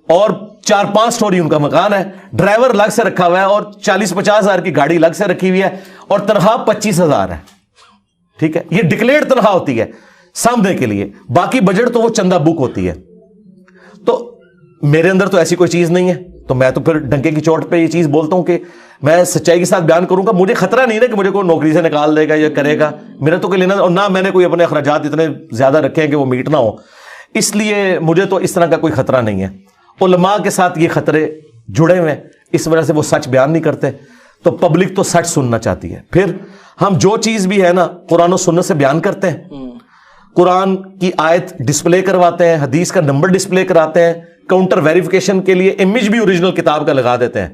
اور 4-5 سٹوری ان کا مکان ہے, ڈرائیور الگ سے رکھا ہوا ہے, اور 40-50 ہزار کی گاڑی الگ سے رکھی ہوئی ہے, اور تنخواہ 25,000 ہے. ٹھیک ہے, یہ ڈکلیئرڈ تنخواہ ہوتی ہے سامنے کے لیے, باقی بجٹ تو وہ چندہ بک ہوتی ہے. تو میرے اندر تو ایسی کوئی چیز نہیں ہے, تو میں تو پھر ڈنکے کی چوٹ پہ یہ چیز بولتا ہوں کہ میں سچائی کے ساتھ بیان کروں گا. مجھے خطرہ نہیں ہے کہ مجھے کوئی نوکری سے نکال دے گا یا کرے گا, میرا تو کوئی لینا, اور نہ میں نے کوئی اپنے اخراجات اتنے زیادہ رکھے ہیں کہ وہ میٹ نہ ہو, اس لیے مجھے تو اس طرح کا کوئی خطرہ نہیں ہے. علماء کے ساتھ یہ خطرے جڑے ہوئے ہیں, اس وجہ سے وہ سچ بیان نہیں کرتے, تو پبلک تو سچ سننا چاہتی ہے. پھر ہم جو چیز بھی ہے نا قرآن و سنت سے بیان کرتے ہیں, قرآن کی آیت ڈسپلے کرواتے ہیں, حدیث کا نمبر ڈسپلے کراتے ہیں, کاؤنٹر ویریفیکیشن کے لیے امیج بھی اوریجنل کتاب کا لگا دیتے ہیں,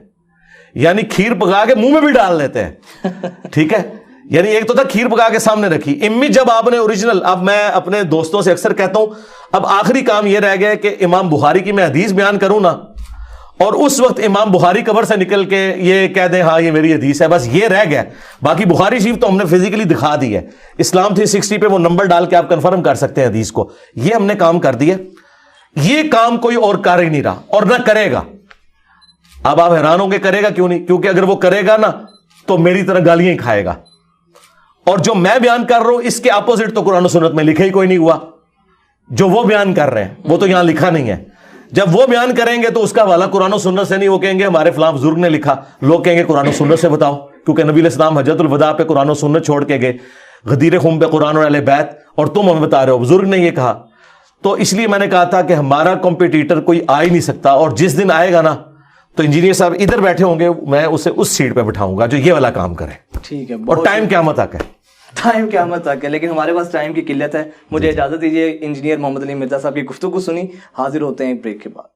یعنی کھیر پکا کے منہ میں بھی ڈال دیتے ہیں. ٹھیک ہے, یعنی ایک تو تھا کھیر پکا کے سامنے رکھی, امیج جب آپ نے اوریجنل. اب میں اپنے دوستوں سے اکثر کہتا ہوں اب آخری کام یہ رہ گیا کہ امام بخاری کی میں حدیث بیان کروں نا, اور اس وقت امام بخاری قبر سے نکل کے یہ کہہ دیں ہاں یہ میری حدیث ہے, بس یہ رہ گیا. باقی بخاری شریف تو ہم نے فزیکلی دکھا دی ہے, اسلام 360 پہ وہ نمبر ڈال کے آپ کنفرم کر سکتے ہیں حدیث کو, یہ ہم نے کام کر دیا. یہ کام کوئی اور کر ہی نہیں رہا اور نہ کرے گا. اب آپ حیران ہوں گے کرے گا کیوں نہیں, کیونکہ اگر وہ کرے گا نا تو میری طرح گالیاں ہی کھائے گا, اور جو میں بیان کر رہا ہوں اس کے اپوزٹ تو قرآن و سنت میں لکھا ہی کوئی نہیں ہوا. جو وہ بیان کر رہے ہیں وہ تو یہاں لکھا نہیں ہے. جب وہ بیان کریں گے تو اس کا حوالہ قرآن و سنت سے نہیں, وہ کہیں گے ہمارے فلاں بزرگ نے لکھا, لوگ کہیں گے قرآن و سنت سے بتاؤ, کیونکہ نبی علیہ السلام حجۃ الوداع پہ قرآن و سنت چھوڑ کے گئے, غدیر خم پہ قرآن اور اہل بیت, اور تم ہمیں بتا رہے ہو بزرگ نے یہ کہا. تو اس لیے میں نے کہا تھا کہ ہمارا کمپیٹیٹر کوئی آ ہی نہیں سکتا, اور جس دن آئے گا نا تو انجینئر صاحب ادھر بیٹھے ہوں گے, میں اسے اس سیٹ پہ بٹھاؤں گا جو یہ والا کام کرے. ٹھیک ہے, اور ٹائم قیامت تک ہے, ٹائم قیامت تک ہے, لیکن ہمارے پاس ٹائم کی قلت ہے. مجھے اجازت دیجیے, انجینئر محمد علی مرزا صاحب کی گفتگو سنی, حاضر ہوتے ہیں ایک بریک کے بعد.